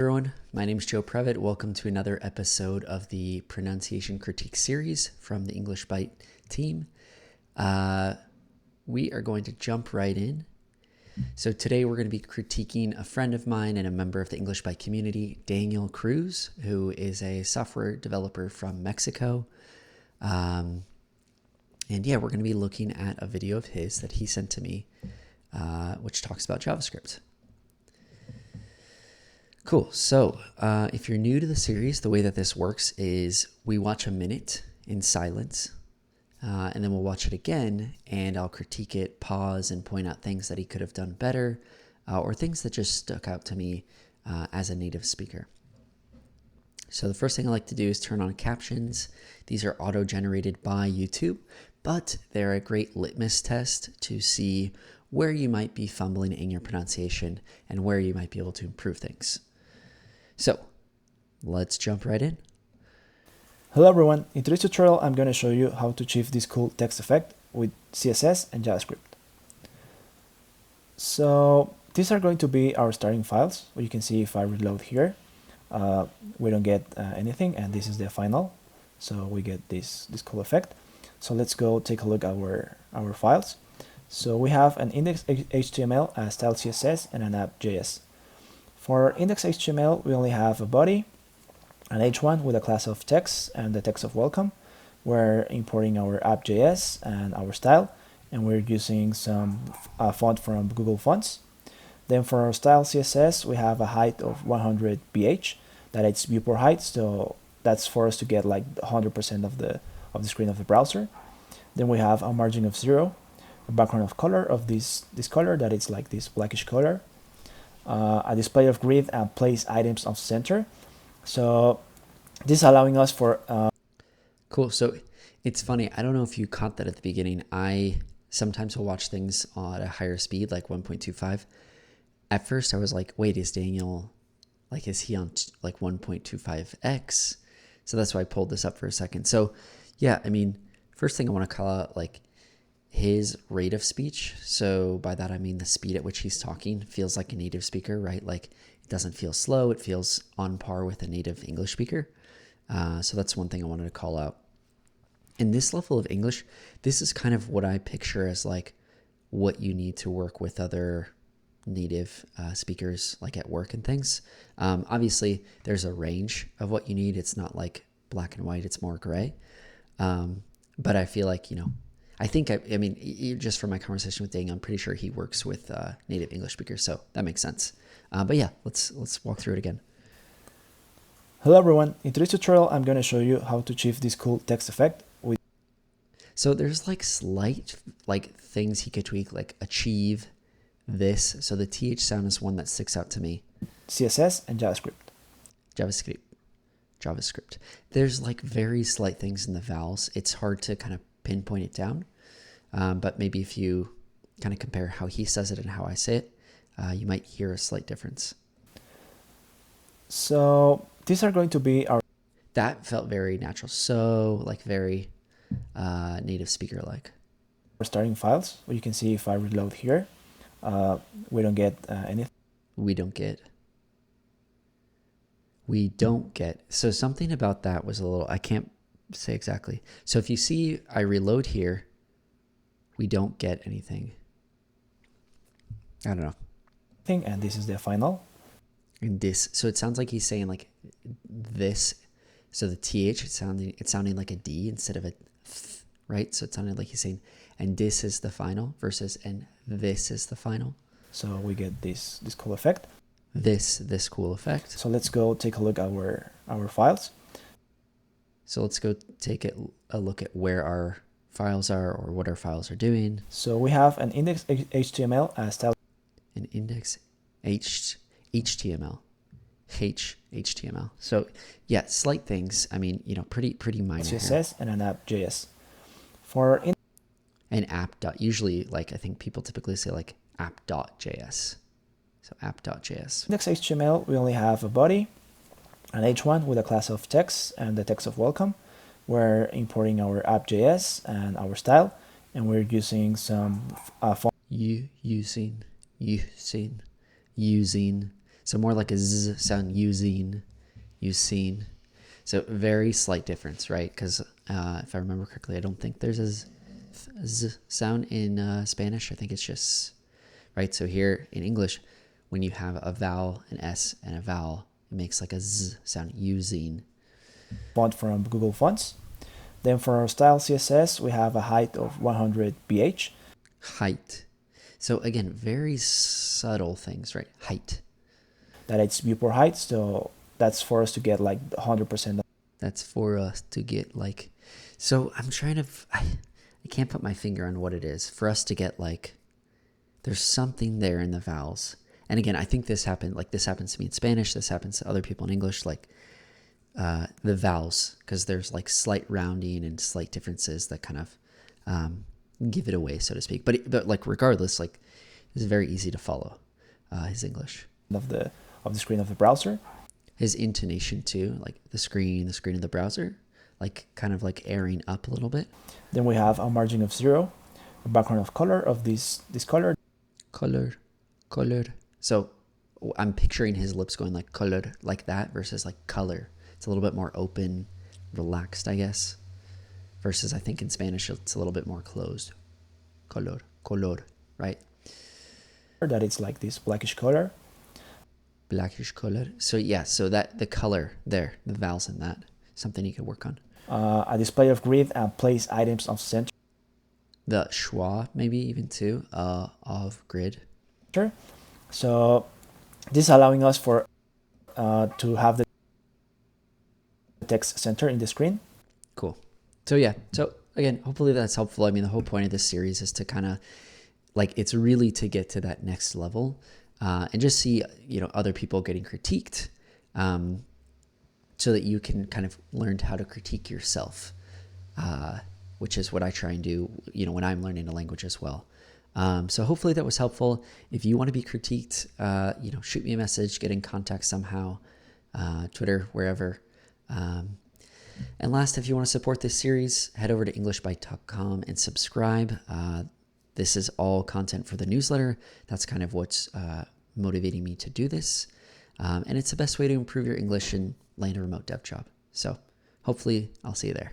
Everyone, my name is Joe Previtt. Welcome to another episode of the pronunciation critique series from the English Byte team. We are going to jump right in. So today we're going to be critiquing a friend of mine and a member of the English Byte community, Daniel Cruz, who is a software developer from Mexico. And yeah, we're going to be looking at a video of his that he sent to me, which talks about JavaScript. Cool. So if you're new to the series, the way that this works is we watch a minute in silence, and then we'll watch it again, and I'll critique it, pause, and point out things that he could have done better, or things that just stuck out to me as a native speaker. So the first thing I like to do is turn on captions. These are auto-generated by YouTube, but they're a great litmus test to see where you might be fumbling in your pronunciation and where you might be able to improve things. So let's jump right in. Hello everyone, in today's tutorial I'm going to show you how to achieve this cool text effect with CSS and JavaScript. So these are going to be our starting files. You can see if I reload here, we don't get anything, and this is the final. So we get this cool effect. So let's go take a look at our files. So we have an index.html, a style CSS, and an app.js. For index.html, we only have a body, an h1 with a class of text and the text of welcome. We're importing our app.js and our style, and we're using some font from Google Fonts. Then for our style CSS, we have a height of 100 ph, that it's viewport height, so that's for us to get like 100% of the screen of the browser. Then we have a margin of 0, a background of color of this color, that it's like this blackish color. A display of grid and place items off center. So this is allowing us for Cool. So it's funny. I don't know if you caught that at the beginning. I sometimes will watch things at a higher speed, like 1.25. At first I was like, wait, is Daniel, like, is he on like 1.25x? So that's why I pulled this up for a second. So yeah, I mean, first thing I want to call out, like, his rate of speech. So by that I mean the speed at which he's talking feels like a native speaker, right? Like, it doesn't feel slow. It feels on par with a native English speaker. So that's one thing I wanted to call out. In this level of English, this is kind of what I picture as like what you need to work with other native speakers, like at work and things. Obviously, there's a range of what you need. It's not like black and white. It's more gray. But I feel like, I mean, just from my conversation with Daniel, I'm pretty sure he works with native English speakers, so that makes sense. But yeah, let's walk through it again. Hello everyone, in today's tutorial I'm going to show you how to achieve this cool text effect with. So there's like slight like things he could tweak, like achieve this. So the TH sound is one that sticks out to me. CSS and JavaScript. There's like very slight things in the vowels. It's hard to kind of pinpoint it down. But maybe if you kind of compare how he says it and how I say it, you might hear a slight difference. So these are going to be our. That felt very natural. So like very native speaker like. Our starting files. You can see if I reload here, we don't get anything. We don't get. So something about that was a little, I can't say exactly. So if you see I reload here, we don't get anything. I don't know. And this is the final. And this, so it sounds like he's saying like this. So the TH, it's sounding like a D instead of a th, right? So it sounded like he's saying, and this is the final versus, and this is the final. So we get this cool effect. This cool effect. So let's go take a look at our files. So let's go take a look at where our files are, or what our files are doing. So we have an index.html as style. An index HTML. HTML. So yeah, slight things. I mean, pretty minor. CSS and an app.js. An app. Usually, like, I think people typically say like app.js. So app.js. Index.html, we only have a body, an h1 with a class of text and the text of welcome. We're importing our app.js and our style, and we're using some font. Using. So more like a z sound, using, using. So very slight difference, right? Because if I remember correctly, I don't think there's a z sound in Spanish. I think it's just, right? So here in English, when you have a vowel, an S, and a vowel, it makes like a z sound, using. Font from Google Fonts. Then for our style CSS, we have a height of 100 ph. Height. So again, very subtle things, right? Height. That it's viewport height, so that's for us to get like 100%. That's for us to get like, so I'm trying to, I can't put my finger on what it is. For us to get like, there's something there in the vowels. And again, I think this happens to me in Spanish. This happens to other people in English, like the vowels, because there's like slight rounding and slight differences that kind of give it away, so to speak. But like regardless, like it's very easy to follow his English. Of the screen of the browser. His intonation too, like the screen of the browser, like kind of like airing up a little bit. Then we have a margin of 0, a background of color of this color. Color. So I'm picturing his lips going like color, like that, versus like color. It's a little bit more open, relaxed, I guess. Versus I think in Spanish it's a little bit more closed. Color, right? That it's like this blackish color. Blackish color. So yeah, so that the color there, the vowels in that, something you could work on. A display of grid and place items off center. The schwa, maybe even too, of grid. So this is allowing us for to have the text center in the screen. Cool. So yeah, so again, hopefully that's helpful. I mean, the whole point of this series is to kind of like, it's really to get to that next level and just see, other people getting critiqued so that you can kind of learn how to critique yourself, which is what I try and do, when I'm learning a language as well. So hopefully that was helpful. If you want to be critiqued, shoot me a message, get in contact somehow, Twitter, wherever. And last, if you want to support this series, head over to englishbyte.com and subscribe. This is all content for the newsletter. That's kind of what's motivating me to do this. And it's the best way to improve your English and land a remote dev job. So hopefully I'll see you there.